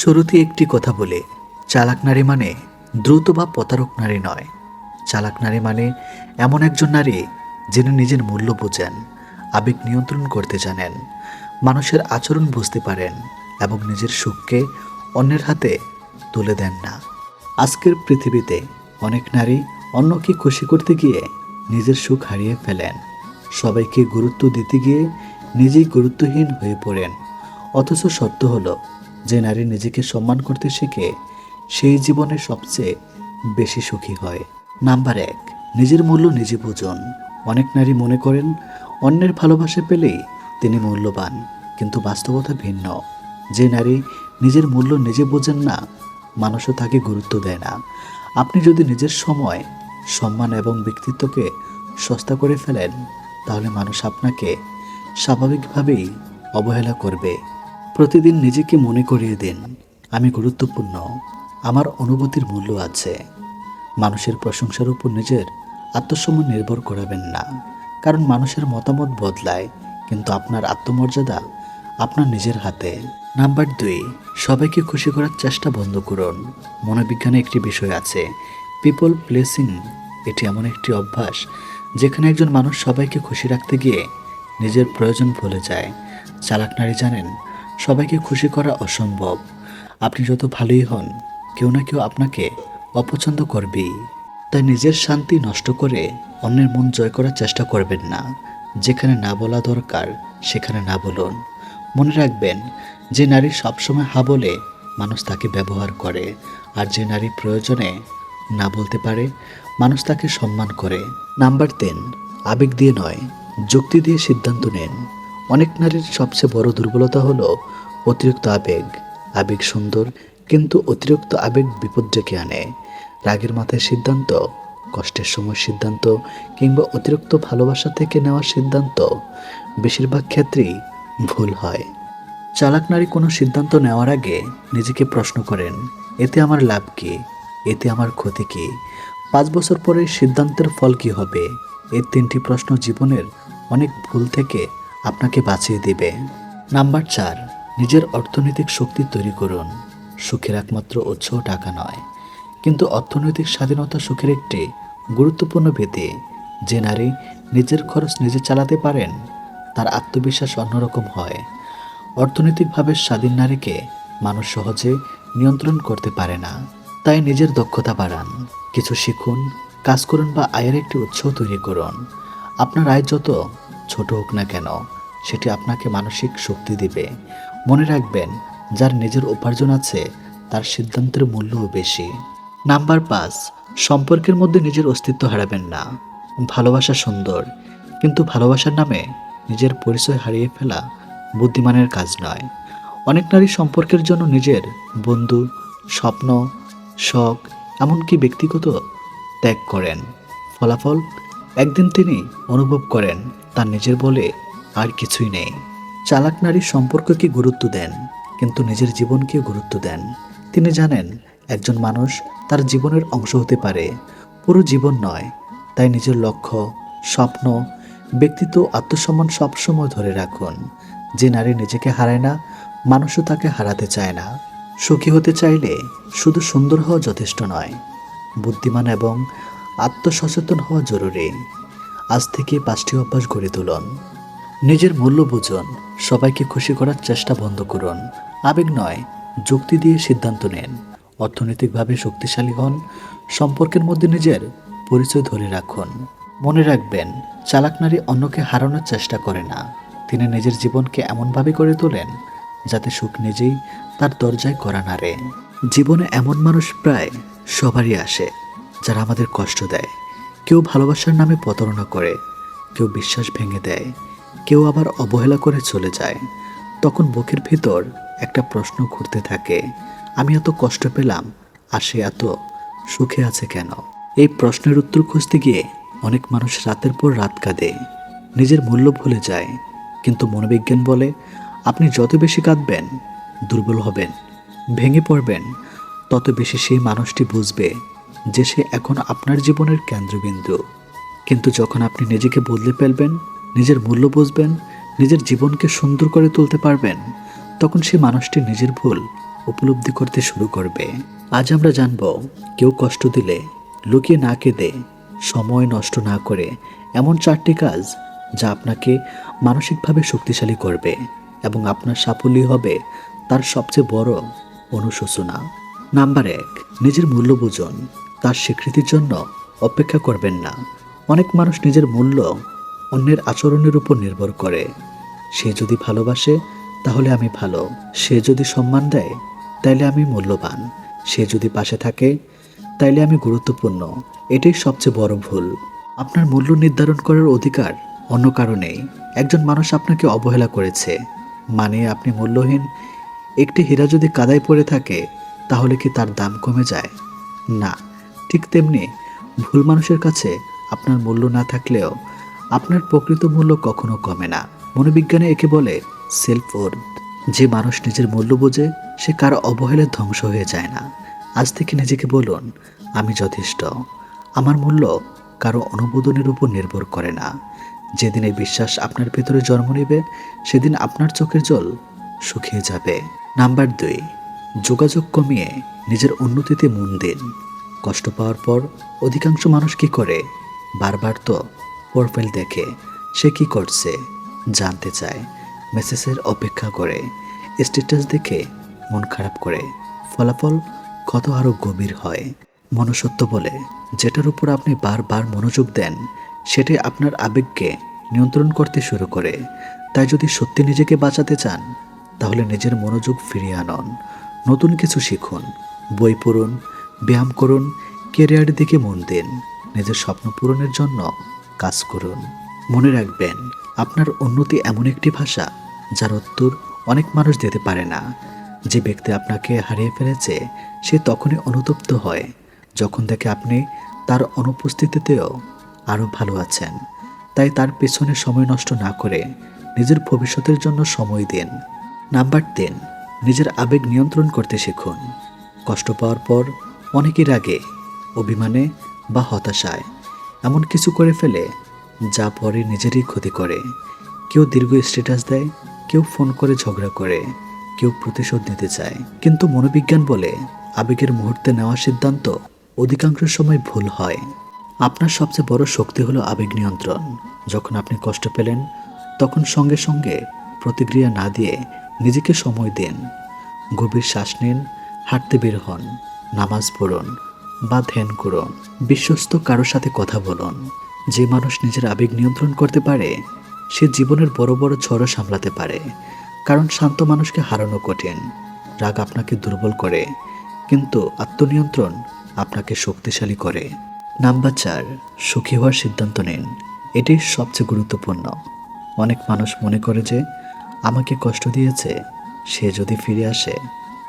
শুরুতে একটি কথা বলে, চালাক নারী মানে দ্রুত বা প্রতারক নারী নয়। চালাক নারী মানে এমন একজন নারী যিনি নিজের মূল্য বোঝেন, আবেগ নিয়ন্ত্রণ করতে জানেন, মানুষের আচরণ বুঝতে পারেন এবং নিজের সুখকে অন্যের হাতে তুলে দেন না। আজকের পৃথিবীতে অনেক নারী অন্যকে খুশি করতে গিয়ে নিজের সুখ হারিয়ে ফেলেন। সবাইকে গুরুত্ব দিতে গিয়ে নিজেই গুরুত্বহীন হয়ে পড়েন। অথচ সত্য হলো, যে নারী নিজেকে সম্মান করতে শেখে সেই জীবনে সবচেয়ে বেশি সুখী হয়। নাম্বার 1, নিজের মূল্য নিজে বুঝুন। অনেক নারী মনে করেন অন্যের ভালোবাসা পেলেই তিনি মূল্যবান, কিন্তু বাস্তবতা ভিন্ন। যে নারী নিজের মূল্য নিজে বোঝেন না, মানুষও তাকে গুরুত্ব দেয় না। আপনি যদি নিজের সময়, সম্মান এবং ব্যক্তিত্বকে সস্তা করে ফেলেন, তাহলে মানুষ আপনাকে স্বাভাবিকভাবেই অবহেলা করবে। প্রতিদিন নিজেকে মনে করিয়ে দিন, আমি গুরুত্বপূর্ণ, আমার অনুভূতির মূল্য আছে। মানুষের প্রশংসার উপর নিজের আত্মসম্মান নির্ভর করাবেন না, কারণ মানুষের মতামত বদলায়, কিন্তু আপনার আত্মমর্যাদা আপনার নিজের হাতে। নাম্বার 2, সবাইকে খুশি করার চেষ্টা বন্ধ করুন। মনোবিজ্ঞানে একটি বিষয় আছে, পিপল প্লেসিং। এটি এমন একটি অভ্যাস যেখানে একজন মানুষ সবাইকে খুশি রাখতে গিয়ে নিজের প্রয়োজন ভুলে যায়। চালাক নারী জানেন সবাইকে খুশি করা অসম্ভব। আপনি যত ভালোই হন, কেউ না কেউ আপনাকে অপছন্দ করবেই। তাই নিজের শান্তি নষ্ট করে অন্যের মন জয় করার চেষ্টা করবেন না। যেখানে না বলা দরকার সেখানে না বলুন। মনে রাখবেন, যে নারী সবসময় হা বলে, মানুষ তাকে ব্যবহার করে, আর যে নারী প্রয়োজনে না বলতে পারে, মানুষ তাকে সম্মান করে। নাম্বার 3, আবেগ দিয়ে নয়, যুক্তি দিয়ে সিদ্ধান্ত নেন। অনেক নারীর সবচেয়ে বড় দুর্বলতা হলো অতিরিক্ত আবেগ। আবেগ সুন্দর, কিন্তু অতিরিক্ত আবেগ বিপদ ডেকে আনে। রাগের মাথায় সিদ্ধান্ত, কষ্টের সময় সিদ্ধান্ত, কিংবা অতিরিক্ত ভালোবাসা থেকে নেওয়া সিদ্ধান্ত বেশিরভাগ ক্ষেত্রেই ভুল হয়। চালাক নারী কোনো সিদ্ধান্ত নেওয়ার আগে নিজেকে প্রশ্ন করেন, এতে আমার লাভ কী, এতে আমার ক্ষতি কী, 5 বছর পরে সিদ্ধান্তের ফল কী হবে। এই 3টি প্রশ্ন জীবনের অনেক ভুল থেকে আপনাকে বাঁচিয়ে দেবে। নাম্বার 4, নিজের অর্থনৈতিক শক্তি তৈরি করুন। সুখের একমাত্র উৎস টাকা নয়, কিন্তু অর্থনৈতিক স্বাধীনতা সুখের একটি গুরুত্বপূর্ণ ভিত্তি। যে নারী নিজের খরচ নিজে চালাতে পারেন, তার আত্মবিশ্বাস অন্যরকম হয়। অর্থনৈতিকভাবে স্বাধীন নারীকে মানুষ সহজে নিয়ন্ত্রণ করতে পারে না। তাই নিজের দক্ষতা বাড়ান, কিছু শিখুন, কাজ করুন বা আয়ের একটি উৎস তৈরি করুন। আপনার আয় যত ছোট হোক না কেন, সেটি আপনাকে মানসিক শক্তি দিবে। মনে রাখবেন, যার নিজের উপার্জন আছে তার সিদ্ধান্তের মূল্যও বেশি। নাম্বার 5, সম্পর্কের মধ্যে নিজের অস্তিত্ব হারাবেন না। ভালোবাসা সুন্দর, কিন্তু ভালোবাসার নামে নিজের পরিচয় হারিয়ে ফেলা বুদ্ধিমানের কাজ নয়। অনেক নারী সম্পর্কের জন্য নিজের বন্ধু, স্বপ্ন, শখ, এমনকি ব্যক্তিগত ত্যাগ করেন। ফলাফল, একদিন তিনি অনুভব করেন তার নিজের বলে আর কিছুই নেই। চালাক নারী সম্পর্ককে গুরুত্ব দেন, কিন্তু নিজের জীবনকে গুরুত্ব দেন। তিনি জানেন একজন মানুষ তার জীবনের অংশ হতে পারে, পুরো জীবন নয়। তাই নিজের লক্ষ্য, স্বপ্ন, ব্যক্তিত্ব, আত্মসম্মান সবসময় ধরে রাখুন। যে নারী নিজেকে হারায় না, মানুষও তাকে হারাতে চায় না। সুখী হতে চাইলে শুধু সুন্দর হওয়া যথেষ্ট নয়, বুদ্ধিমান এবং আত্মসচেতন হওয়া জরুরি। আজ থেকে 5টি অভ্যাস গড়ে তুলুন। নিজের মূল্য বুঝুন, সবাইকে খুশি করার চেষ্টা বন্ধ করুন, আবেগ নয় যুক্তি দিয়ে সিদ্ধান্ত নেন, অর্থনৈতিকভাবে শক্তিশালী হন, সম্পর্কের মধ্যে নিজের পরিচয় ধরে রাখুন। মনে রাখবেন, চালাক নারী অন্যকে হারানোর চেষ্টা করে না, তিনি নিজের জীবনকে এমনভাবে গড়ে তোলেন যাতে সুখ নিজেই তার দরজায় কড়া নাড়ে। জীবনে এমন মানুষ প্রায় সবারই আসে, যারা আমাদের কষ্ট দেয়। কেউ ভালোবাসার নামে প্রতারণা করে, কেউ বিশ্বাস ভেঙে দেয়, কেউ আবার অবহেলা করে চলে যায়। তখন বুকের ভিতর একটা প্রশ্ন ঘুরতে থাকে, আমি এত কষ্ট পেলাম আর সে এত সুখে আছে কেন? এই প্রশ্নের উত্তর খুঁজতে গিয়ে অনেক মানুষ রাতের পর রাত কাঁদে, নিজের মূল্য ভুলে যায়। কিন্তু মনোবিজ্ঞান বলে, আপনি যত বেশি কাঁদবেন, দুর্বল হবেন, ভেঙে পড়বেন, তত বেশি সেই মানুষটি বুঝবে যে সে এখন আপনার জীবনের কেন্দ্রবিন্দু। কিন্তু যখন আপনি নিজেকে বদলে ফেলবেন, নিজের মূল্য বুঝবেন, নিজের জীবনকে সুন্দর করে তুলতে পারবেন, তখন সে মানুষটি নিজের ভুল উপলব্ধি করতে শুরু করবে। আজ আমরা জানব কেউ কষ্ট দিলে লুকিয়ে না কেঁদে, সময় নষ্ট না করে এমন 4টি কাজ যা আপনাকে মানসিকভাবে শক্তিশালী করবে এবং আপনার সাফল্য হবে তার সবচেয়ে বড় অনুশোচনা। নাম্বার 1, নিজের মূল্য বুঝুন। তার স্বীকৃতির জন্য অপেক্ষা করবেন না। অনেক মানুষ নিজের মূল্য অন্যের আচরণের উপর নির্ভর করে। সে যদি ভালোবাসে তাহলে আমি ভালো, সে যদি সম্মান দেয় তাইলে আমি মূল্যবান, সে যদি পাশে থাকে তাইলে আমি গুরুত্বপূর্ণ। এটাই সবচেয়ে বড় ভুল। আপনার মূল্য নির্ধারণ করার অধিকার অন্য কারণেই। একজন মানুষ আপনাকে অবহেলা করেছে মানে আপনি মূল্যহীন। একটি হীরা যদি কাদায় পড়ে থাকে তাহলে কি তার দাম কমে যায়? না। ঠিক তেমনি ভুল মানুষের কাছে আপনার মূল্য না থাকলেও আপনার প্রকৃত মূল্য কখনো কমে না। মনোবিজ্ঞানে একে বলে সেলফ ওর্থ। যে মানুষ নিজের মূল্য বোঝে সে কারো অবহেলায় ধ্বংস হয়ে যায় না। আজ থেকে নিজেকে বলুন, আমি যথেষ্ট। আমার মূল্য কারো অনুমোদনের উপর নির্ভর করে না। যেদিন এই বিশ্বাস আপনার ভেতরে জন্ম নেবে সেদিন আপনার চোখের জল শুকিয়ে যাবে। নাম্বার 2, যোগাযোগ কমিয়ে নিজের উন্নতিতে মন দিন। কষ্ট পাওয়ার পর অধিকাংশ মানুষ কি করে? বারবার তো প্রোফাইল দেখে, সে কি করছে জানতে চায়, মেসেজের অপেক্ষা করে, স্ট্যাটাস দেখে মন খারাপ করে। ফলাফল কত আরও গভীর হয়। মনুষ্যত্ব বলে যেটার উপর আপনি বারবার মনোযোগ দেন সেটাই আপনার আবেগকে নিয়ন্ত্রণ করতে শুরু করে। তাই যদি সত্যি নিজেকে বাঁচাতে চান তাহলে নিজের মনোযোগ ফিরিয়ে আনুন। নতুন কিছু শিখুন, বই পড়ুন, ব্যায়াম করুন, ক্যারিয়ারের দিকে মন দিন, নিজের স্বপ্ন পূরণের জন্য কাজ করুন। মনে রাখবেন, আপনার উন্নতি এমন একটি ভাষা যার উত্তর অনেক মানুষ দিতে পারে না। যে ব্যক্তি আপনাকে হারিয়ে ফেলেছে সে তখনই অনুতপ্ত হয় যখন দেখে আপনি তার অনুপস্থিতিতেও আরও ভালো আছেন। তাই তার পেছনে সময় নষ্ট না করে নিজের ভবিষ্যতের জন্য সময় দিন। নাম্বার 3, নিজের আবেগ নিয়ন্ত্রণ করতে শিখুন। কষ্ট পাওয়ার পর অনেকের রাগে, অভিমানে বা হতাশায় এমন কিছু করে ফেলে যা পরে নিজেরই ক্ষতি করে। কেউ দীর্ঘ স্ট্যাটাস দেয়, কেউ ফোন করে ঝগড়া করে, কেউ প্রতিশোধ নিতে চায়। কিন্তু মনোবিজ্ঞান বলে আবেগের মুহূর্তে নেওয়া সিদ্ধান্ত অধিকাংশ সময় ভুল হয়। আপনার সবচেয়ে বড় শক্তি হলো আবেগ নিয়ন্ত্রণ। যখন আপনি কষ্ট পেলেন তখন সঙ্গে সঙ্গে প্রতিক্রিয়া না দিয়ে নিজেকে সময় দিন। গভীর শ্বাস নিন, হাঁটতে বের হন, নামাজ পড়ুন বা ধ্যান করুন। বিশ্বস্ত কারোর সাথে কথা বলুন। যে মানুষ নিজের আবেগ নিয়ন্ত্রণ করতে পারে সে জীবনের বড় বড় ঝড়ও সামলাতে পারে। কারণ শান্ত মানুষকে হারানো কঠিন। রাগ আপনাকে দুর্বল করে, কিন্তু আত্মনিয়ন্ত্রণ আপনাকে শক্তিশালী করে। নাম্বার 4, সুখী হওয়ার সিদ্ধান্ত নিন। এটাই সবচেয়ে গুরুত্বপূর্ণ। অনেক মানুষ মনে করে যে আমাকে কষ্ট দিয়েছে, সে যদি ফিরে আসে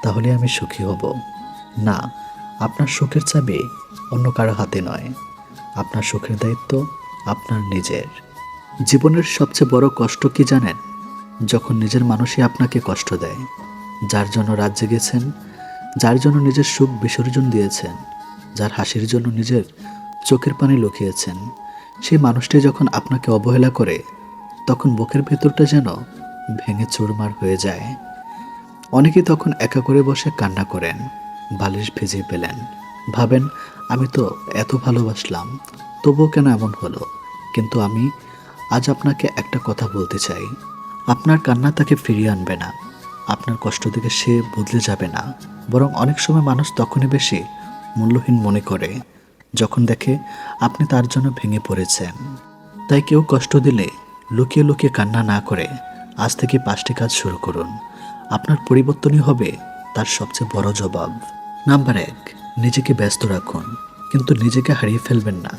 তাহলে আমি সুখী হব। না, আপনার সুখের চাবি অন্য কারো হাতে নয়। আপনার সুখের দায়িত্ব আপনার নিজের। জীবনের সবচেয়ে বড় কষ্ট কি জানেন? যখন নিজের মানুষই আপনাকে কষ্ট দেয়। যার জন্য রাত জেগেছেন, যার জন্য নিজের সুখ বিসর্জন দিয়েছেন, যার হাসির জন্য নিজের চোখের পানি লুকিয়েছেন, সেই মানুষটি যখন আপনাকে অবহেলা করে তখন বুকের ভেতরটা যেন ভেঙে চুরমার হয়ে যায়। অনেকে তখন একা করে বসে কান্না করেন, বালিশ ভিজিয়ে পেলেন, ভাবেন আমি তো এত ভালোবাসলাম, তবুও কেন এমন হলো। কিন্তু আমি আজ আপনাকে একটা কথা বলতে চাই, আপনার কান্না তাকে ফিরিয়ে আনবে না, আপনার কষ্ট থেকে সে বদলে যাবে না। বরং অনেক সময় মানুষ তখনই বেশি মূল্যহীন মনে করে যখন দেখে আপনি তার জন্য ভেঙে পড়েছেন। তাই কেউ কষ্ট দিলে লুকিয়ে লুকিয়ে কান্না না করে আজ থেকে 5টি কাজ শুরু করুন। আপনার পরিবর্তনই হবে তার সবচেয়ে বড় জবাব। নাম্বার 1, নিজেকে ব্যস্ত রাখুন, কিন্তু নিজেকে হারিয়ে ফেলবেন না।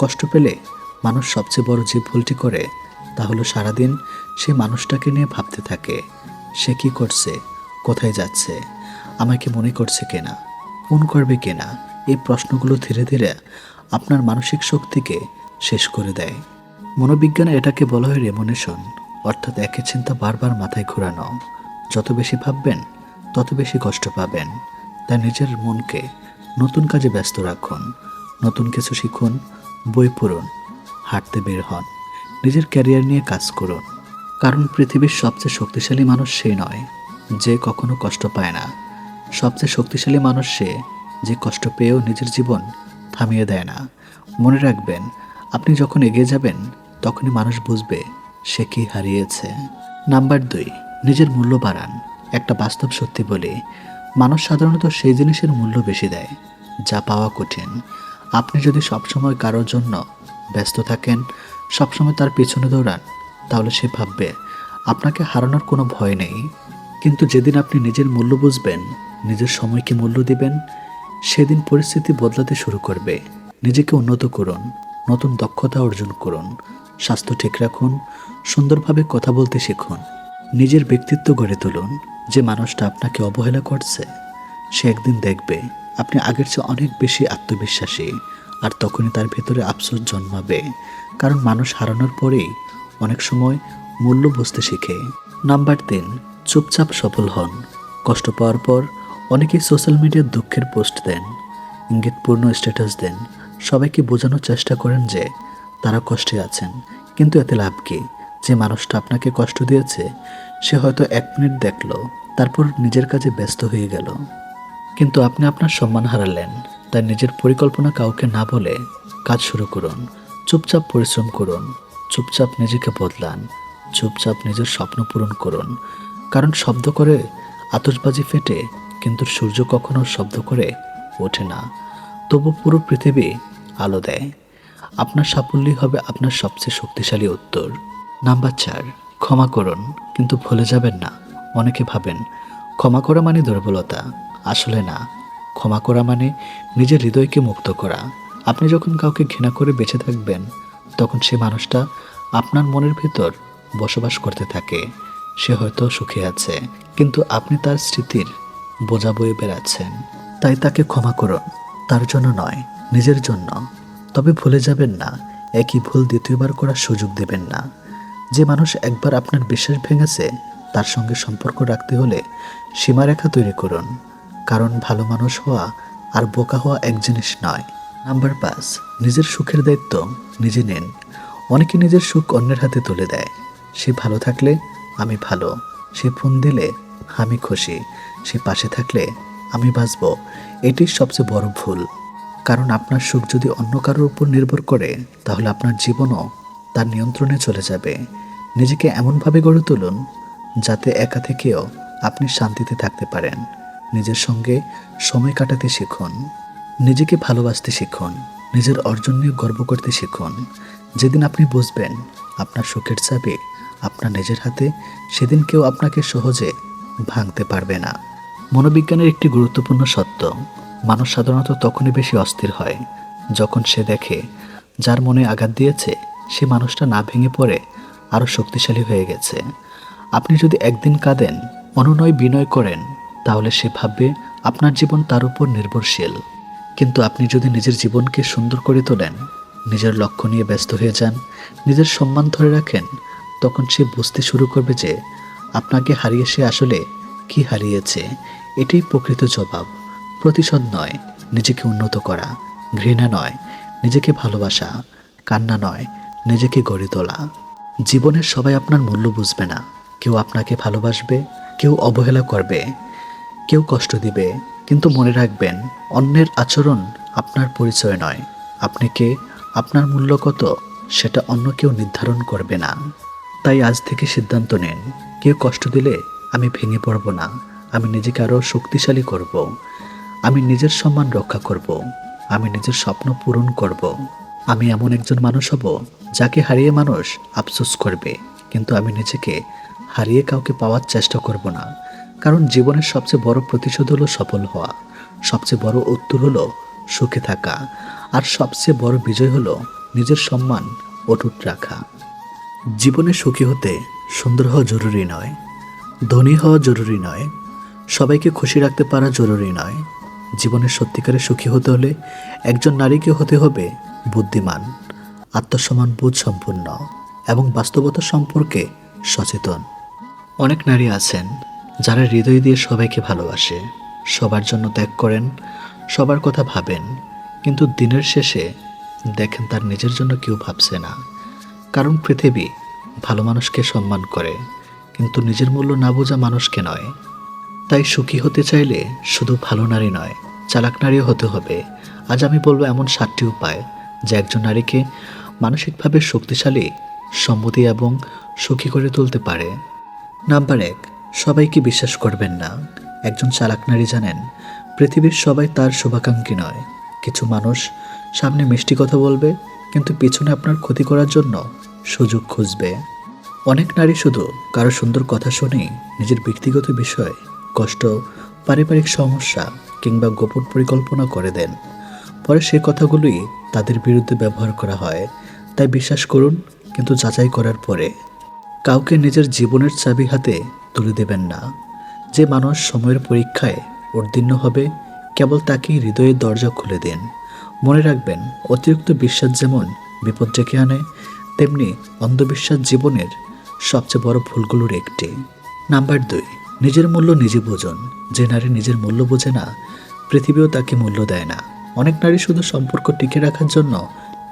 কষ্ট পেলে মানুষ সবচেয়ে বড় যে ভুলটি করে তা হলো সারাদিন সে মানুষটাকে নিয়ে ভাবতে থাকে। সে কি করছে, কোথায় যাচ্ছে, আমাকে মনে করছে কিনা, ফোন করবে কিনা। এই প্রশ্নগুলো ধীরে ধীরে আপনার মানসিক শক্তিকে শেষ করে দেয়। মনোবিজ্ঞানে এটাকে বলা হয় রেমোনেশন, অর্থাৎ একই চিন্তা বারবার মাথায় ঘোরানো। যত বেশি ভাববেন তত বেশি কষ্ট পাবেন। তাই নিজের মনকে নতুন কাজে ব্যস্ত রাখুন, নতুন কিছু শিখুন, বই পড়ুন, হাঁটতে বের হন, নিজের ক্যারিয়ার নিয়ে কাজ করুন। কারণ পৃথিবীর সবচেয়ে শক্তিশালী মানুষ সেই নয় যে কখনো কষ্ট পায় না, সবচেয়ে শক্তিশালী মানুষ সে যে কষ্ট পেয়েও নিজের জীবন থামিয়ে দেয় না। মনে রাখবেন, আপনি যখন এগিয়ে যাবেন তখনই মানুষ বুঝবে সে কি হারিয়েছে। নাম্বার 2, নিজের মূল্য বাড়ান। একটা বাস্তব সত্যি বলি, মানুষ সাধারণত সেই জিনিসের মূল্য বেশি দেয় যা পাওয়া কঠিন। আপনি যদি সবসময় কারোর জন্য ব্যস্ত থাকেন, সবসময় তার পিছনে দৌড়ান, তাহলে সে ভাববে আপনাকে হারানোর কোনো ভয় নেই। কিন্তু যেদিন আপনি নিজের মূল্য বুঝবেন, নিজের সময়কে মূল্য দিবেন, সেদিন পরিস্থিতি বদলাতে শুরু করবে। নিজেকে উন্নত করুন, নতুন দক্ষতা অর্জন করুন, স্বাস্থ্য ঠিক রাখুন, সুন্দরভাবে কথা বলতে শিখুন, নিজের ব্যক্তিত্ব গড়ে তুলুন। যে মানুষটা আপনাকে অবহেলা করছে সে একদিন দেখবে আপনি আগের চেয়ে অনেক বেশি আত্মবিশ্বাসী, আর তখনই তার ভেতরে আফসোস জন্মাবে। কারণ মানুষ হারানোর পরেই অনেক সময় মূল্য বুঝতে শিখে। নাম্বার 3, চুপচাপ সফল হন। কষ্ট পাওয়ার পর অনেকেই সোশ্যাল মিডিয়ার দুঃখের পোস্ট দেন, ইঙ্গিতপূর্ণ স্ট্যাটাস দেন, সবাইকে বোঝানোর চেষ্টা করেন যে তারা কষ্টে আছেন। কিন্তু এতে লাভ কি? যে মানুষটা আপনাকে কষ্ট দিয়েছে সে হয়তো 1 মিনিট দেখলো, তারপর নিজের কাজে ব্যস্ত হয়ে গেল। কিন্তু আপনি আপনার সম্মান হারালেন। তাই নিজের পরিকল্পনা কাউকে না বলে কাজ শুরু করুন। চুপচাপ পরিশ্রম করুন, চুপচাপ নিজেকে বদলান, চুপচাপ নিজের স্বপ্ন পূরণ করুন। কারণ শব্দ করে আতশবাজি ফেটে, কিন্তু সূর্য কখনো শব্দ করে ওঠে না, তবু পুরো পৃথিবী আলো দেয়। আপনার সাফল্যই হবে আপনার সবচেয়ে শক্তিশালী উত্তর। নাম্বার 4, ক্ষমা করুন, কিন্তু ভুলে যাবেন না। অনেকে ভাবেন ক্ষমা করা মানে দুর্বলতা। আসলে না, ক্ষমা করা মানে নিজের হৃদয়কে মুক্ত করা। আপনি যখন কাউকে ঘৃণা করে বেঁচে থাকবেন, তখন সে মানুষটা আপনার মনের ভিতর বসবাস করতে থাকে। সে হয়তো সুখে আছে, কিন্তু আপনি তার স্মৃতির বোঝা বয়ে বেড়াচ্ছেন। তাই তাকে ক্ষমা করুন, তার জন্য নয়, নিজের জন্য। তবে ভুলে যাবেন না, একই ভুল দ্বিতীয়বার করার সুযোগ দেবেন না। যে মানুষ একবার আপনার বিশ্বাস ভেঙেছে, তার সঙ্গে সম্পর্ক রাখতে হলে সীমারেখা তৈরি করুন। কারণ ভালো মানুষ হওয়া আর বোকা হওয়া এক জিনিস নয়। নাম্বার 5, নিজের সুখের দায়িত্ব নিজে নিন। অনেকে নিজের সুখ অন্যের হাতে তুলে দেয়। সে ভালো থাকলে আমি ভালো, সে ফোন দিলে আমি খুশি, সে পাশে থাকলে আমি বাঁচব। এটি সবচেয়ে বড় ভুল। কারণ আপনার সুখ যদি অন্য কারোর উপর নির্ভর করে, তাহলে আপনার জীবনও তার নিয়ন্ত্রণে চলে যাবে। নিজেকে এমনভাবে গড়ে তুলুন যাতে একা থেকেও আপনি শান্তিতে থাকতে পারেন। নিজের সঙ্গে সময় কাটাতে শিখুন, নিজেকে ভালোবাসতে শিখুন, নিজের অর্জন নিয়ে গর্ব করতে শিখুন। যেদিন আপনি বুঝবেন আপনার সুখের চাবি আপনার নিজের হাতে, সেদিন কেউ আপনাকে সহজে ভাঙতে পারবে না। মনোবিজ্ঞানের একটি গুরুত্বপূর্ণ সত্য, মানুষ সাধারণত তখনই বেশি অস্থির হয় যখন সে দেখে যার মনে আঘাত দিয়েছে সে মানুষটা না ভেঙে পড়ে আরও শক্তিশালী হয়ে গেছে। আপনি যদি একদিন কাঁদেন, অনুনয় বিনয় করেন, তাহলে সে ভাববে আপনার জীবন তার উপর নির্ভরশীল। কিন্তু আপনি যদি নিজের জীবনকে সুন্দর করে তোলেন, নিজের লক্ষ্য নিয়ে ব্যস্ত হয়ে যান, নিজের সম্মান ধরে রাখেন, তখন সে বুঝতে শুরু করবে যে আপনাকে হারিয়ে সে আসলে কি হারিয়েছে। এটাই প্রকৃত জবাব। প্রতিশোধ নয়, নিজেকে উন্নত করা; ঘৃণা নয়, নিজেকে ভালোবাসা; কান্না নয়, নিজেকে গড়ে তোলা। জীবনের সবাই আপনার মূল্য বুঝবে না। কেউ আপনাকে ভালোবাসবে, কেউ অবহেলা করবে, কেউ কষ্ট দিবে। কিন্তু মনে রাখবেন, অন্যের আচরণ আপনার পরিচয় নয়। আপনি কে, আপনার মূল্য কত, সেটা অন্য কেউ নির্ধারণ করবে না। তাই আজ থেকে সিদ্ধান্ত নিন, কেউ কষ্ট দিলে আমি ভেঙে পড়ব না। আমি নিজেকে আরও শক্তিশালী করব। আমি নিজের সম্মান রক্ষা করব। আমি নিজের স্বপ্ন পূরণ করব। আমি এমন একজন মানুষ হব যাকে হারিয়ে মানুষ আফসোস করবে, কিন্তু আমি নিজেকে হারিয়ে কাউকে পাওয়ার চেষ্টা করব না। কারণ জীবনের সবচেয়ে বড় প্রতিশোধ হলো সফল হওয়া, সবচেয়ে বড় উত্তর হলো সুখে থাকা, আর সবচেয়ে বড় বিজয় হলো নিজের সম্মান অটুট রাখা। জীবনে সুখী হতে সুন্দর হওয়া জরুরি নয়, ধনী হওয়া জরুরি নয়, সবাইকে খুশি রাখতে পারা জরুরি নয়। জীবনে সত্যিকারের সুখী হতে হলে একজন নারীকে হতে হবে বুদ্ধিমান, আত্মসম্মান বোধ সম্পন্ন এবং বাস্তবতা সম্পর্কে সচেতন। অনেক নারী আছেন যারা হৃদয় দিয়ে সবাইকে ভালোবাসে, সবার জন্য ত্যাগ করেন, সবার কথা ভাবেন, কিন্তু দিনের শেষে দেখেন তার নিজের জন্য কেউ ভাবছে না। কারণ পৃথিবী ভালো মানুষকে সম্মান করে, কিন্তু নিজের মূল্য না বোঝা মানুষকে নয়। তাই সুখী হতে চাইলে শুধু ভালো নারী নয়, চালাক নারীও হতে হবে। আজ আমি বলবো এমন 7টি উপায় যা একজন নারীকে মানসিকভাবে শক্তিশালী, সম্মতি এবং সুখী করে তুলতে পারে। নাম্বার 1, সবাইকে বিশ্বাস করবেন না। একজন চালাক নারী জানেন পৃথিবীর সবাই তার শুভাকাঙ্ক্ষী নয়। কিছু মানুষ সামনে মিষ্টি কথা বলবে, কিন্তু পিছনে আপনার ক্ষতি করার জন্য সুযোগ খুঁজবে। অনেক নারী শুধু কারো সুন্দর কথা শুনেই নিজের ব্যক্তিগত বিষয়, কষ্ট, পারিবারিক সমস্যা কিংবা গোপন পরিকল্পনা করে দেন। পরে সেই কথাগুলোই তাদের বিরুদ্ধে ব্যবহার করা হয়। তাই বিশ্বাস করুন, কিন্তু যাচাই করার পরে। কাউকে নিজের জীবনের চাবি হাতে তুলে দেবেন না। যে মানুষ সময়ের পরীক্ষায় উত্তীর্ণ হবে, কেবল তাকেই হৃদয়ের দরজা খুলে দিন। মনে রাখবেন, অতিরিক্ত বিশ্বাস যেমন বিপদ ডেকে আনে, তেমনি অন্ধবিশ্বাস জীবনের সবচেয়ে বড় ভুলগুলোর একটি। নাম্বার 2, নিজের মূল্য নিজে বুঝুন। যে নারী নিজের মূল্য বোঝে না, পৃথিবীও তাকে মূল্য দেয় না। অনেক নারী শুধু সম্পর্ক টিকে রাখার জন্য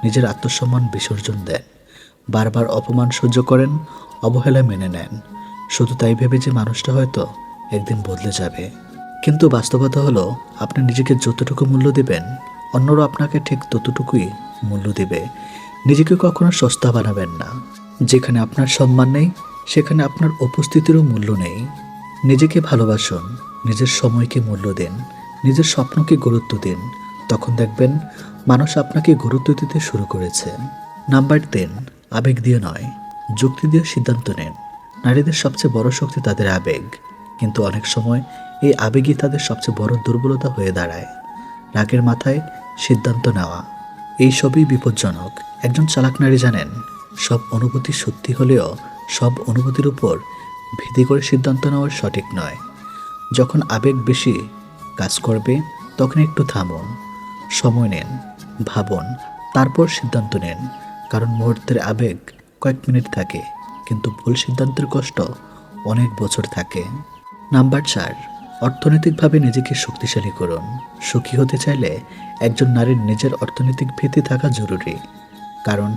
নিজের আত্মসম্মান বিসর্জন দেন, বারবার অপমান সহ্য করেন, অবহেলা মেনে নেন, শুধু তাই ভেবে যে মানুষটা হয়তো একদিন বদলে যাবে। কিন্তু বাস্তবতা হলো, আপনি নিজেকে যতটুকু মূল্য দেবেন, অন্যরা আপনাকে ঠিক ততটুকুই মূল্য দেবে। নিজেকে কখনো সস্তা বানাবেন না। যেখানে আপনার সম্মান নেই, সেখানে আপনার উপস্থিতিরও মূল্য নেই। নিজেকে ভালোবাসুন, নিজের সময়কে মূল্য দিন, নিজের স্বপ্নকে গুরুত্ব দিন। তখন দেখবেন মানুষ আপনাকে গুরুত্ব দিতে শুরু করেছে। নাম্বার 3, আবেগ দিয়ে নয়, যুক্তি দিয়ে সিদ্ধান্ত নেন। নারীদের সবচেয়ে বড় শক্তি তাদের আবেগ, কিন্তু অনেক সময় এই আবেগই তাদের সবচেয়ে বড় দুর্বলতা হয়ে দাঁড়ায়। রাগের মাথায় সিদ্ধান্ত নেওয়া, এই সবই বিপজ্জনক। একজন চালাক নারী জানেন সব অনুভূতি সত্যি হলেও সব অনুভূতির উপর ভিত্তি করে সিদ্ধান্ত নেওয়া সঠিক নয়। যখন আবেগ বেশি কাজ করবে, তখন একটু থামুন, সময় নেন, ভাবুন, তারপর সিদ্ধান্ত নেন। কারণ মুহূর্তের আবেগ কয়েক মিনিট থাকে, কিন্তু ভুল সিদ্ধান্তের কষ্ট অনেক বছর থাকে। নাম্বার 4, অর্থনৈতিকভাবে নিজেকে শক্তিশালী করুন। সুখী হতে চাইলে একজন নারীর নিজের অর্থনৈতিক ভিত্তি থাকা জরুরি। কারণ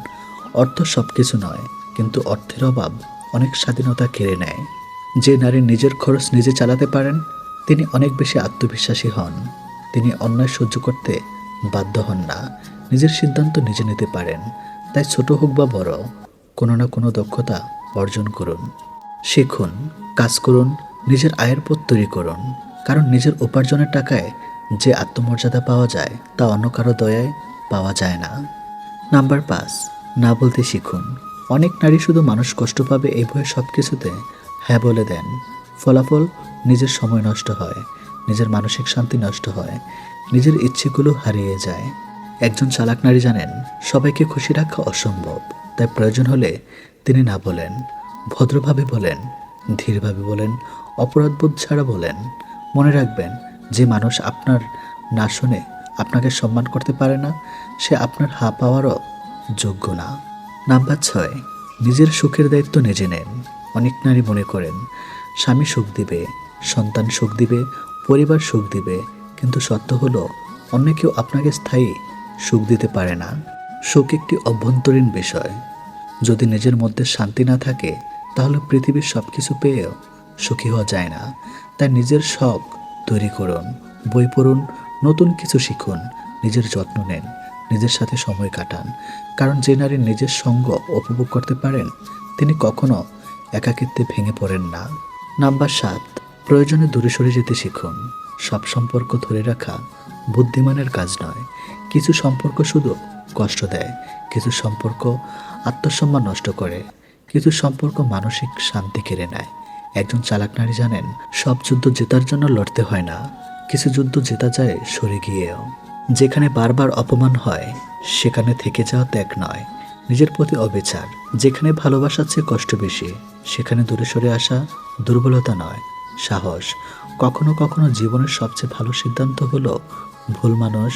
অর্থ সব কিছু নয়, কিন্তু অর্থের অভাব অনেক স্বাধীনতা কেড়ে নেয়। যে নারী নিজের খরচ নিজে চালাতে পারেন, তিনি অনেক বেশি আত্মবিশ্বাসী হন। তিনি অন্যায় সহ্য করতে বাধ্য হন না, নিজের সিদ্ধান্ত নিজে নিতে পারেন। তাই ছোট হোক বা বড়, কোনো না কোনো দক্ষতা অর্জন করুন, শিখুন, কাজ করুন, নিজের আয়ের পথ তৈরি করুন। কারণ নিজের উপার্জনের টাকায় যে আত্মমর্যাদা পাওয়া যায়, তা অন্য কারো দয়ায় পাওয়া যায় না। নাম্বার 5, না বলতে শিখুন। অনেক নারী শুধু মানুষ কষ্ট পাবে এই ভয়ে সব কিছুতে হ্যাঁ বলে দেন। ফলাফল, নিজের সময় নষ্ট হয়, নিজের মানসিক শান্তি নষ্ট হয়, নিজের ইচ্ছেগুলো হারিয়ে যায়। একজন চালাক নারী জানেন সবাইকে খুশি রাখা অসম্ভব। তাই প্রয়োজন হলে তিনি না বলেন, ভদ্রভাবে বলেন, ধীরভাবে বলেন, অপরাধবোধ ছাড়া বলেন। মনে রাখবেন, যে মানুষ আপনার না শুনে আপনাকে সম্মান করতে পারে না, সে আপনার হা পাওয়ারও যোগ্য না। নাম্বার 6, নিজের সুখের দায়িত্ব নিজে নেন। অনেক নারী মনে করেন স্বামী সুখ দিবে, সন্তান সুখ দিবে, পরিবার সুখ দিবে, কিন্তু সত্য হলো অন্য কেউ আপনাকে স্থায়ী সুখ দিতে পারে না। সুখ একটি অভ্যন্তরীণ বিষয়। যদি নিজের মধ্যে শান্তি না থাকে, তাহলে পৃথিবীর সব কিছু পেয়েও সুখী হওয়া যায় না। তাই নিজের শখ তৈরি করুন, বই পড়ুন, নতুন কিছু শিখুন, নিজের যত্ন নেন, নিজের সাথে সময় কাটান। কারণ যে নারী নিজের সঙ্গ উপভোগ করতে পারেন, তিনি কখনো একাকিত্বে ভেঙে পড়েন না। নাম্বার 7, প্রয়োজনে দূরে সরে যেতে শিখুন। সব সম্পর্ক ধরে রাখা বুদ্ধিমানের কাজ নয়। কিছু সম্পর্ক শুধু কষ্ট দেয়, কিছু সম্পর্ক আত্মসম্মান নষ্ট করে, কিছু সম্পর্ক মানসিক শান্তি কেড়ে নেয়। একজন চালাক নারী জানেন সব যুদ্ধ জেতার জন্য লড়তে হয় না, কিছু যুদ্ধ জেতা যায় সরে গিয়েও। যেখানে বারবার অপমান হয়, সেখানে থেকে যাওয়া ত্যাগ নয়, নিজের প্রতি অবিচার। যেখানে ভালোবাসার চেয়ে কষ্ট বেশি, সেখানে দূরে সরে আসা দুর্বলতা নয়, সাহস। কখনো কখনো জীবনের সবচেয়ে ভালো সিদ্ধান্ত হলো ভুল মানুষ,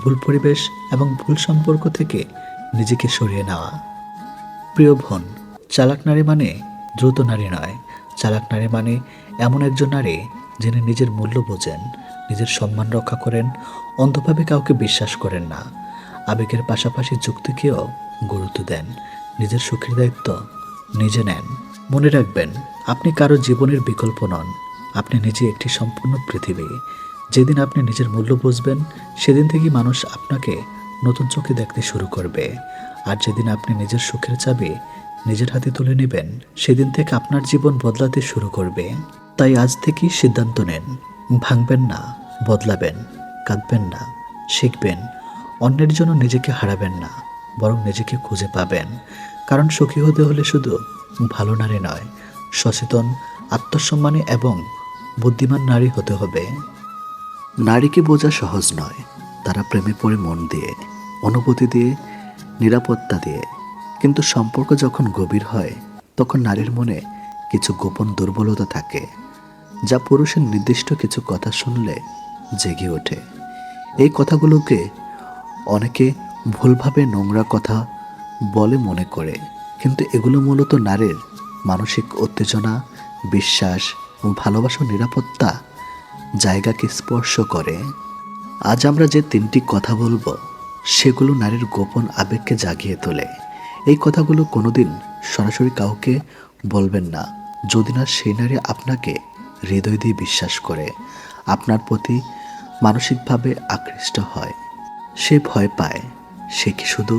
ভুল পরিবেশ এবং ভুল সম্পর্ক থেকে নিজেকে সরিয়ে নেওয়া। প্রিয় বোন, চালাক নারী মানে দ্রুত নারী নয়। চালাক নারী মানে এমন একজন নারী যিনি নিজের মূল্য বোঝেন, নিজের সম্মান রক্ষা করেন, অন্ধভাবে কাউকে বিশ্বাস করেন না, আবেগের পাশাপাশি যুক্তিকেও গুরুত্ব দেন, নিজের সুখের দায়িত্ব নিজে নেন। মনে রাখবেন, আপনি কারো জীবনের বিকল্প নন, আপনি নিজে একটি সম্পূর্ণ পৃথিবী। যেদিন আপনি নিজের মূল্য বুঝবেন, সেদিন থেকেই মানুষ আপনাকে নতুন চোখে দেখতে শুরু করবে। আর যেদিন আপনি নিজের সুখের চাবি নিজের হাতে তুলে নেবেন, সেদিন থেকে আপনার জীবন বদলাতে শুরু করবে। তাই আজ থেকেই সিদ্ধান্ত নেন, ভাঙবেন না, বদলাবেন, কাঁদবেন না, শিখবেন। অন্যের জন্য নিজেকে হারাবেন না, বরং নিজেকে খুঁজে পাবেন। কারণ সুখী হতে হলে শুধু ভালো নারী নয়, সচেতন, আত্মসম্মানী এবং বুদ্ধিমান নারী হতে হবে। নারীকে বোঝা সহজ নয়। তারা প্রেমে পড়ে মন দিয়ে, অনুভূতি দিয়ে, নিরাপত্তা দিয়ে। কিন্তু সম্পর্ক যখন গভীর হয়, তখন নারীর মনে কিছু গোপন দুর্বলতা থাকে, যা পুরুষের নির্দিষ্ট কিছু কথা শুনলে জেগে ওঠে। এই কথাগুলোকে অনেকে ভুলভাবে নোংরা কথা বলে মনে করে, কিন্তু এগুলো মূলত নারীর মানসিক উত্তেজনা, বিশ্বাস ও ভালোবাসা, নিরাপত্তা জায়গাকে স্পর্শ করে। আজ আমরা যে তিনটি কথা বলবো, সেগুলো নারীর গোপন আবেগকে জাগিয়ে তোলে। এই কথাগুলো কোনোদিন সরাসরি কাউকে বলবেন না, যদি না সেই নারী আপনাকে হৃদয় দিয়ে বিশ্বাস করে, আপনার প্রতি মানসিকভাবে আকৃষ্ট হয়। সে ভয় পায়, সে কি শুধু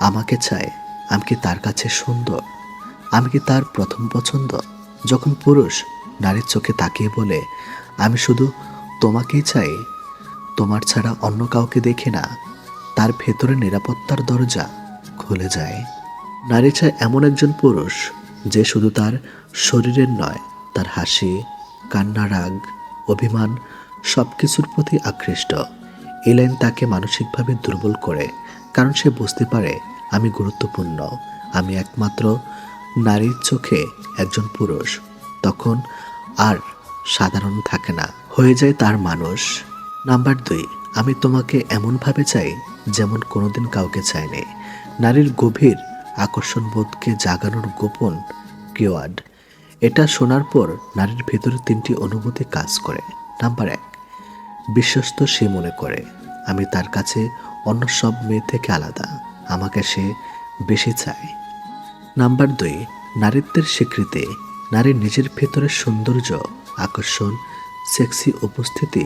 আমাকে চায়, আমি কি তার কাছে সুন্দর, আমি কি তার প্রথম পছন্দ। যখন পুরুষ নারীর চোখে তাকিয়ে বলে, আমি শুধু তোমাকেই চাই, তোমার ছাড়া অন্য কাউকে দেখি না, তার ভেতরে নিরাপত্তার দরজা খুলে যায়। নারী চায় এমন একজন পুরুষ যে শুধু তার শরীরের নয়, তার হাসি, কান্না, রাগ, অভিমান সব কিছুর প্রতি আকৃষ্ট। এই লাইন তাকে মানসিকভাবে দুর্বল করে, কারণ সে বুঝতে পারে আমি গুরুত্বপূর্ণ, আমি একমাত্র নারীর চোখে একজন পুরুষ। তখন আর সাধারণ থাকে না, হয়ে যায় তার মানুষ। নাম্বার 2, আমি তোমাকে এমনভাবে চাই যেমন কোনোদিন কাউকে চাইনি। নারীর গভীর আকর্ষণ বোধকে জাগানোর গোপন কিওয়ার্ড। এটা শোনার পর নারীর ভেতরে 3টি অনুভূতি কাজ করে। নাম্বার 1, বিশ্বস্ত। সে মনে করে আমি তার কাছে অন্য সব মেয়ে থেকে আলাদা, আমাকে সে বেশি চায়। নাম্বার 2, নারীত্বের স্বীকৃতি। নারীর নিজের ভেতরের সৌন্দর্য, আকর্ষণ, সেক্সি উপস্থিতি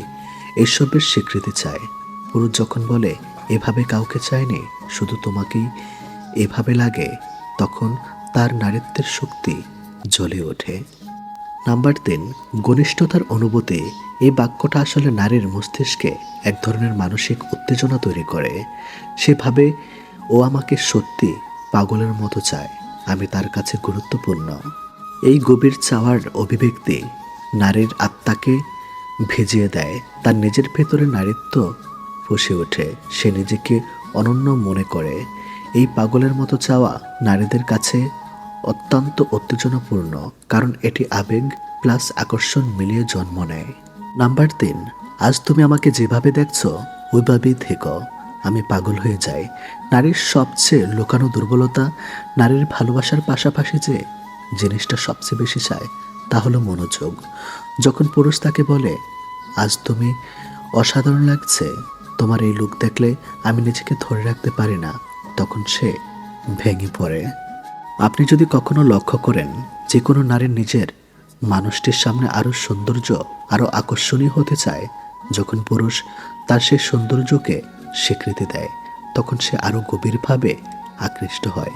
এসবের স্বীকৃতি চায়। পুরুষ যখন বলে এভাবে কাউকে চায়নি, শুধু তোমাকেই এভাবে লাগে, তখন তার নারীত্বের শক্তি জ্বলে ওঠে। নাম্বার 3, ঘনিষ্ঠতার অনুভূতি। এই বাক্যটা আসলে নারীর মস্তিষ্কে এক ধরনের মানসিক উত্তেজনা তৈরি করে। সে ভাবে ও আমাকে সত্যি পাগলের মতো চায়, আমি তার কাছে গুরুত্বপূর্ণ। এই গভীর চাওয়ার অভিব্যক্তি নারীর আত্মাকে ভিজিয়ে দেয়। তার নিজের ভেতরে নারীত্ব ফুঁসে ওঠে, সে নিজেকে অনন্য মনে করে। এই পাগলের মতো চাওয়া নারীদের কাছে অত্যন্ত উত্তেজনাপূর্ণ, কারণ এটি আবেগ প্লাস আকর্ষণ মিলিয়ে জন্ম নেয়। নাম্বার 3, আজ তুমি আমাকে যেভাবে দেখছো ওইভাবেই থেকো, আমি পাগল হয়ে যাই। নারীর সবচেয়ে লুকানো দুর্বলতা, নারীর ভালোবাসার পাশাপাশি যে জিনিসটা সবচেয়ে বেশি চায় তা হলো মনোযোগ। যখন পুরুষ তাকে বলে আজ তুমি অসাধারণ লাগছে, তোমার এই লুক দেখলে আমি নিজেকে ধরে রাখতে পারি না, তখন সে ভেঙে পড়ে। আপনি যদি কখনো লক্ষ্য করেন, যে কোনো নারীর নিজের মানুষটির সামনে আরও সৌন্দর্য, আরও আকর্ষণীয় হতে চায়। যখন পুরুষ তার সেই সৌন্দর্যকে স্বীকৃতি দেয়, তখন সে আরও গভীরভাবে আকৃষ্ট হয়।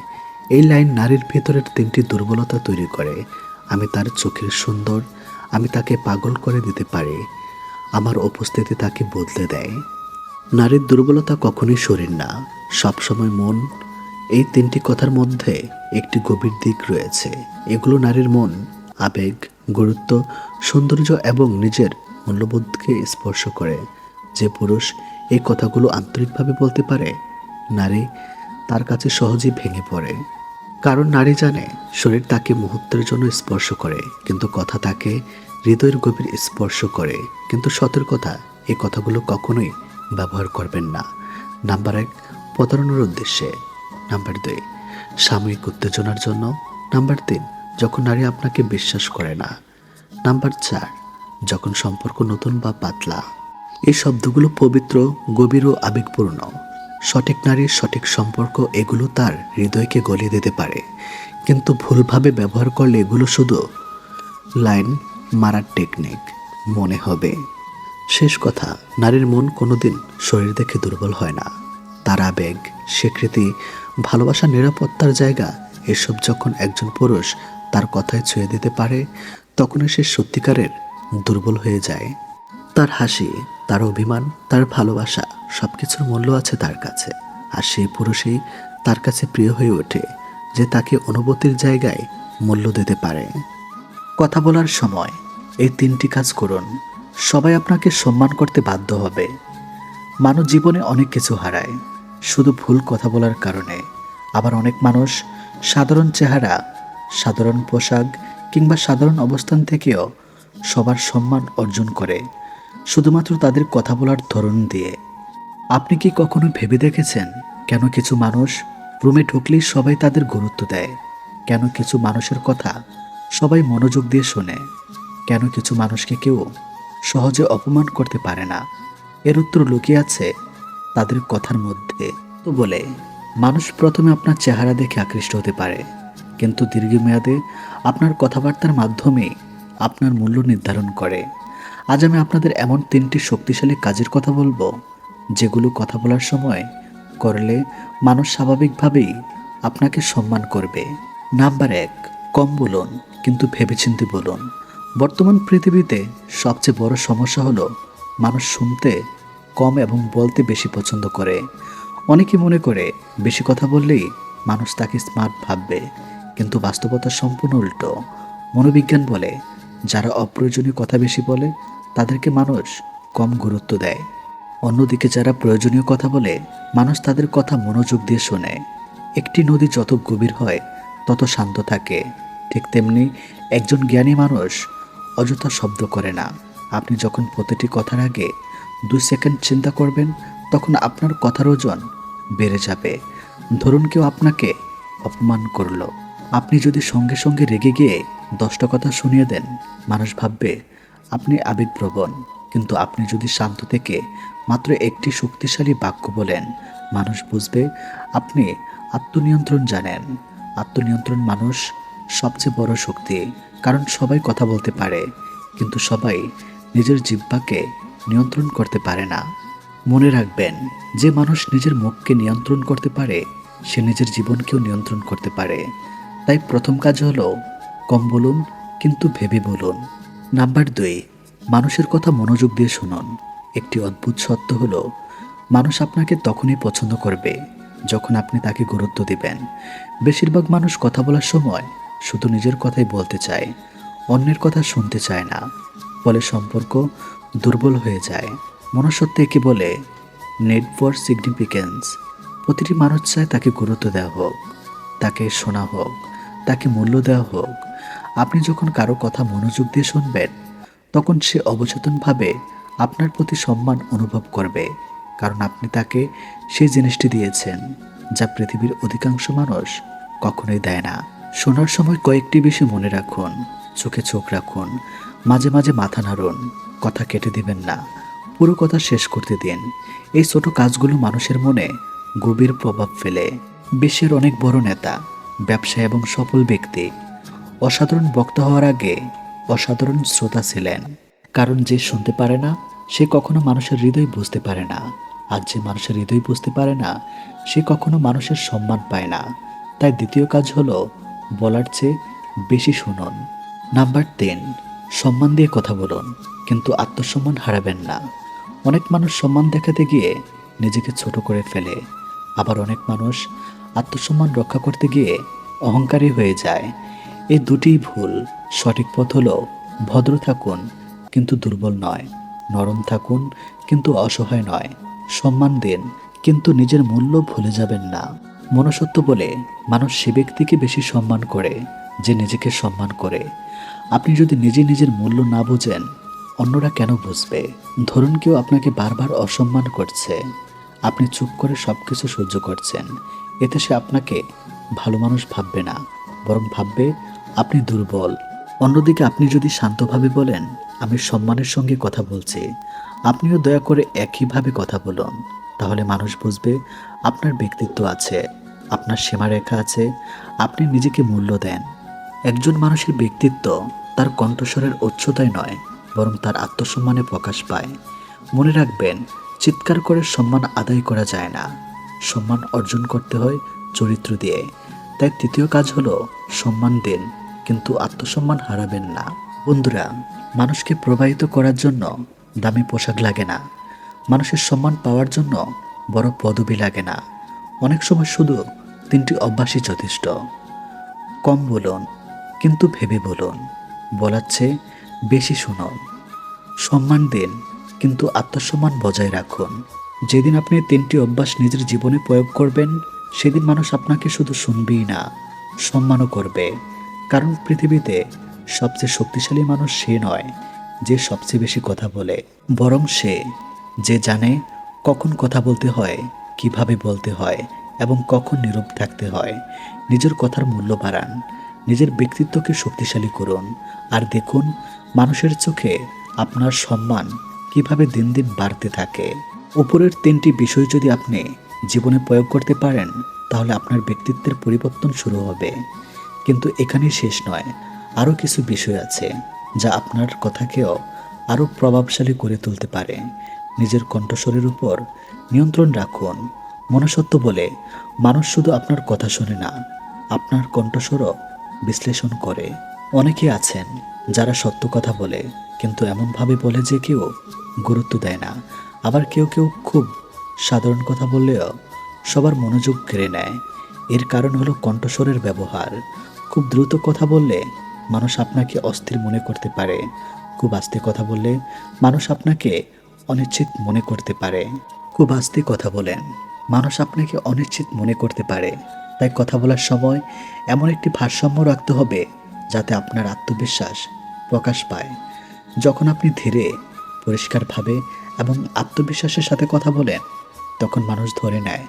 এই লাইন নারীর ভেতরের 3টি দুর্বলতা তৈরি করে। আমি তার চোখের সুন্দর, আমি তাকে পাগল করে দিতে পারি, আমার উপস্থিতি তাকে বদলে দেয়। নারীর দুর্বলতা কখনোই শরীর না, সবসময় মন। এই 3টি কথার মধ্যে একটি গভীর দিক রয়েছে। এগুলো নারীর মন, আবেগ, গুরুত্ব, সৌন্দর্য এবং নিজের মূল্যবোধকে স্পর্শ করে। যে পুরুষ এই কথাগুলো আন্তরিকভাবে বলতে পারে, নারী তার কাছে সহজেই ভেঙে পড়ে। কারণ নারী জানে শরীর তাকে মুহূর্তের জন্য স্পর্শ করে, কিন্তু কথা তাকে হৃদয়ের গভীর স্পর্শ করে। কিন্তু সতর্কতা, এই কথাগুলো কখনোই ব্যবহার করবেন না। নাম্বার 1, প্রতারণার উদ্দেশ্যে। নাম্বার 2, সাময়িক উত্তেজনার জন্য। নাম্বার 3, যখন নারী আপনাকে বিশ্বাস করে না। নাম্বার 4, যখন সম্পর্ক নতুন বা পাতলা। এই শব্দগুলো পবিত্র, গভীর ও আবেগপূর্ণ। সঠিক নারীর সঠিক সম্পর্ক এগুলো তার হৃদয়কে গলিয়ে দিতে পারে, কিন্তু ভুলভাবে ব্যবহার করলে এগুলো শুধু লাইন মারার টেকনিক মনে হবে। শেষ কথা, নারীর মন কোনোদিন শরীর দেখে দুর্বল হয় না। তার আবেগ, স্বীকৃতি, ভালোবাসা, নিরাপত্তার জায়গা, এসব যখন একজন পুরুষ তার কথায় ছুঁয়ে দিতে পারে, তখনই সে সত্যিকারের দুর্বল হয়ে যায়। তার হাসি, তার অভিমান, তার ভালোবাসা, সব কিছুর মূল্য আছে তার কাছে। আর সেই পুরুষই তার কাছে প্রিয় হয়ে ওঠে, যে তাকে অনুভূতির জায়গায় মূল্য দিতে পারে। কথা বলার সময় এই 3টি কাজ করুন, সবাই আপনাকে সম্মান করতে বাধ্য হবে। মানুষ জীবনে অনেক কিছু হারায় শুধু ভুল কথা বলার কারণে। আবার অনেক মানুষ সাধারণ চেহারা, সাধারণ পোশাক কিংবা সাধারণ অবস্থান থেকেও সবার সম্মান অর্জন করে, শুধুমাত্র তাদের কথা বলার ধরন দিয়ে। আপনি কি কখনো ভেবে দেখেছেন কেন কিছু মানুষ রুমে ঢুকলেই সবাই তাদের গুরুত্ব দেয়? কেন কিছু মানুষের কথা সবাই মনোযোগ দিয়ে শোনে? কেন কিছু মানুষকে কেউ সহজে অপমান করতে পারে না? এর উত্তর লুকিয়ে আছে তাদের কথার মধ্যে। তো বলে মানুষ প্রথমে আপনার চেহারা দেখে আকৃষ্ট হতে পারে, কিন্তু দীর্ঘমেয়াদে আপনার কথাবার্তার মাধ্যমে আপনার মূল্য নির্ধারণ করে। আজ আমি আপনাদের এমন 3টি শক্তিশালী কাজের কথা বলবো, যেগুলো কথা বলার সময় করলে মানুষ স্বাভাবিকভাবেই আপনাকে সম্মান করবে। নাম্বার 1, কম বলুন কিন্তু ভেবেচিন্তে বলুন। বর্তমান পৃথিবীতে সবচেয়ে বড় সমস্যা হলো মানুষ শুনতে কম এবং বলতে বেশি পছন্দ করে। অনেকে মনে করে বেশি কথা বললেই মানুষ তাকে স্মার্ট ভাববে, কিন্তু বাস্তবতা সম্পূর্ণ উল্টো। মনোবিজ্ঞান বলে যারা অপ্রয়োজনীয় কথা বেশি বলে তাদেরকে মানুষ কম গুরুত্ব দেয়। অন্যদিকে যারা প্রয়োজনীয় কথা বলে মানুষ তাদের কথা মনোযোগ দিয়ে শোনে। একটি নদী যত গভীর হয় তত শান্ত থাকে, ঠিক তেমনি একজন জ্ঞানী মানুষ অযথা শব্দ করে না। আপনি যখন প্রতিটি কথার আগে 2 সেকেন্ড চিন্তা করবেন, তখন আপনার কথার ওজন বেড়ে যাবে। ধরুন কেউ আপনাকে অপমান করলো, আপনি যদি সঙ্গে সঙ্গে রেগে গিয়ে 10টা কথা শুনিয়ে দেন, মানুষ ভাববে আপনি আবেগপ্রবণ। কিন্তু আপনি যদি শান্ত থেকে মাত্র একটি শক্তিশালী বাক্য বলেন, মানুষ বুঝবে আপনি আত্মনিয়ন্ত্রণ জানেন। আত্মনিয়ন্ত্রণ মানুষ সবচেয়ে বড় শক্তি, কারণ সবাই কথা বলতে পারে, কিন্তু সবাই নিজের জিহ্বাকে নিয়ন্ত্রণ করতে পারে না। মনে রাখবেন, যে মানুষ নিজের মুখকে নিয়ন্ত্রণ করতে পারে সে নিজের জীবনকেও নিয়ন্ত্রণ করতে পারে। তাই প্রথম কাজ হলো কম বলুন কিন্তু ভেবে বলুন। নাম্বার 2, মানুষের কথা মনোযোগ দিয়ে শুনুন। একটি অদ্ভুত সত্য হলো মানুষ আপনাকে তখনই পছন্দ করবে যখন আপনি তাকে গুরুত্ব দিবেন। বেশিরভাগ মানুষ কথা বলার সময় শুধু নিজের কথাই বলতে চায়, অন্যের কথা শুনতে চায় না। ফলে সম্পর্ক দুর্বল হয়ে যায়। মনুষ্যত্ব একে বলে নেড ফর সিগনিফিকেন্স। প্রতিটি মানুষ চায় তাকে গুরুত্ব দেওয়া হোক, তাকে শোনা হোক, তাকে মূল্য দেওয়া হোক। আপনি যখন কারো কথা মনোযোগ দিয়ে শুনবেন, তখন সে অবচেতনভাবে আপনার প্রতি সম্মান অনুভব করবে, কারণ আপনি তাকে সেই জিনিসটি দিয়েছেন যা পৃথিবীর অধিকাংশ মানুষ কখনোই দেয় না। শোনার সময় কয়েকটি বিষয় মনে রাখুন, চোখে চোখ রাখুন, মাঝে মাঝে মাথা নাড়ুন, কথা কেটে দিবেন না, পুরো কথা শেষ করতে দিন। এই ছোট কাজগুলো মানুষের মনে গভীর প্রভাব ফেলে। বিশ্বের অনেক বড় নেতা, ব্যবসায়ী এবং সফল ব্যক্তি অসাধারণ বক্তা হওয়ার আগে অসাধারণ শ্রোতা ছিলেন। কারণ যে শুনতে পারে না সে কখনো মানুষের হৃদয় বুঝতে পারে না, আর যে মানুষের হৃদয় বুঝতে পারে না সে কখনো মানুষের সম্মান পায় না। তাই দ্বিতীয় কাজ হলো বলার চেয়ে বেশি শুনুন। নাম্বার 3, সম্মান দিয়ে কথা বলুন কিন্তু আত্মসম্মান হারাবেন না। অনেক মানুষ সম্মান দেখাতে গিয়ে নিজেকে ছোট করে ফেলে, আবার অনেক মানুষ আত্মসম্মান রক্ষা করতে গিয়ে অহংকারী হয়ে যায়। এই দুটিই ভুল। সঠিক পথ হলো ভদ্র থাকুন কিন্তু দুর্বল নয়, নরম থাকুন কিন্তু অসহায় নয়, সম্মান দিন কিন্তু নিজের মূল্য ভুলে যাবেন না। মনুষ্যত্ব বলে মানুষ সে ব্যক্তিকে বেশি সম্মান করে যে নিজেকে সম্মান করে। আপনি যদি নিজে নিজের মূল্য না বোঝেন, অন্যরা কেন বুঝবে? ধরুন কেউ আপনাকে বারবার অসম্মান করছে, আপনি চুপ করে সব কিছু সহ্য করছেন, এতে সে আপনাকে ভালো মানুষ ভাববে না, বরং ভাববে আপনি দুর্বল। অন্যদিকে আপনি যদি শান্তভাবে বলেন, আমি সম্মানের সঙ্গে কথা বলছি, আপনিও দয়া করে একইভাবে কথা বলুন, তাহলে মানুষ বুঝবে আপনার ব্যক্তিত্ব আছে, আপনার সীমারেখা আছে, আপনি নিজেকে মূল্য দেন। একজন মানুষের ব্যক্তিত্ব তার কণ্ঠস্বরের উচ্চতায় নয়, বরং তার আত্মসম্মানে প্রকাশ পায়। মনে রাখবেন, চিৎকার করে সম্মান আদায় করা যায় না, সম্মান অর্জন করতে হয় চরিত্র দিয়ে। তাই তৃতীয় কাজ হলো সম্মান দিন, কিন্তু আত্মসম্মান হারাবেন না। বন্ধুরা, মানুষকে প্রবাহিত করার জন্য দামি পোশাক লাগে না, মানুষের সম্মান পাওয়ার জন্য বড় পদবি লাগে না। অনেক সময় শুধু 3টি অভ্যাসই যথেষ্ট। কম বলুন, কিন্তু ভেবে বলুন। বলার চেয়ে বেশি শুনুন। সম্মান দিন, কিন্তু আত্মসম্মান বজায় রাখুন। যেদিন আপনি 3টি অভ্যাস নিজের জীবনে প্রয়োগ করবেন, সেদিন মানুষ আপনাকে শুধু শুনবেই না, সম্মানও করবে। কারণ পৃথিবীতে সবচেয়ে শক্তিশালী মানুষ সে নয় যে সবচেয়ে বেশি কথা বলে, বরং সে যে জানে কখন কথা বলতে হয়, কিভাবে বলতে হয় এবং কখন নীরব থাকতে হয়। নিজের কথার মূল্য বাড়ান, নিজের ব্যক্তিত্বকে শক্তিশালী করুন, আর দেখুন মানুষের চোখে আপনার সম্মান কিভাবে দিন দিন বাড়তে থাকে। উপরের 3টি বিষয় যদি আপনি জীবনে প্রয়োগ করতে পারেন, তাহলে আপনার ব্যক্তিত্বের পরিবর্তন শুরু হবে। কিন্তু এখানেই শেষ নয়, আরও কিছু বিষয় আছে যা আপনার কথাকেও আরও প্রভাবশালী করে তুলতে পারে। নিজের কণ্ঠস্বরের উপর নিয়ন্ত্রণ রাখুন। মনুষ্যত্ব বলে মানুষ শুধু আপনার কথা শোনে না, আপনার কণ্ঠস্বরও বিশ্লেষণ করে। অনেকে আছেন যারা সত্য কথা বলে, কিন্তু এমনভাবে বলে যে কেউ গুরুত্ব দেয় না। আবার কেউ কেউ খুব সাধারণ কথা বললেও সবার মনোযোগ কেড়ে নেয়। এর কারণ হলো কণ্ঠস্বরের ব্যবহার। খুব দ্রুত কথা বললে মানুষ আপনাকে অস্থির মনে করতে পারে, খুব আস্তে কথা বললে মানুষ আপনাকে অনিশ্চিত মনে করতে পারে। খুব আস্তে কথা বলেন, মানুষ আপনাকে অনিশ্চিত মনে করতে পারে। তাই কথা বলার সময় এমন একটি ভারসাম্য রাখতে হবে যাতে আপনার আত্মবিশ্বাস প্রকাশ পায়। যখন আপনি ধীরে, পরিষ্কারভাবে এবং আত্মবিশ্বাসের সাথে কথা বলেন, তখন মানুষ ধরে নেয়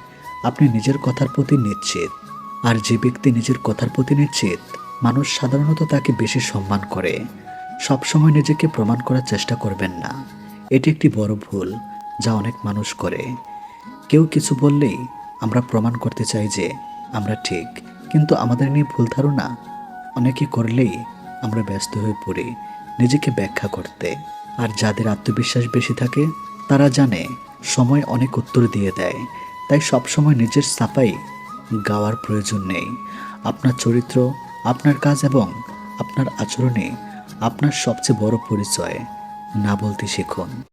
আপনি নিজের কথার প্রতি নিশ্চিত। আর যে ব্যক্তি নিজের কথার প্রতি নিশ্চিত, মানুষ সাধারণত তাকে বেশি সম্মান করে। সবসময় নিজেকে প্রমাণ করার চেষ্টা করবেন না, এটি একটি বড় ভুল যা অনেক মানুষ করে। কেউ কিছু বললেই আমরা প্রমাণ করতে চাই যে আমরা ঠিক, কিন্তু আমাদের নিয়ে ভুল ধারণা অনেকে করলেই আমরা ব্যস্ত হয়ে পড়ি নিজেকে ব্যাখ্যা করতে। আর যাদের আত্মবিশ্বাস বেশি থাকে, তারা জানে সময় অনেক উত্তর দিয়ে দেয়। তাই সবসময় নিজের সাফাই গাওয়ার প্রয়োজন নেই। আপনার চরিত্র, আপনার কাজ এবং আপনার আচরণে আপনার সবচেয়ে বড় পরিচয়। না বলতে শিখুন।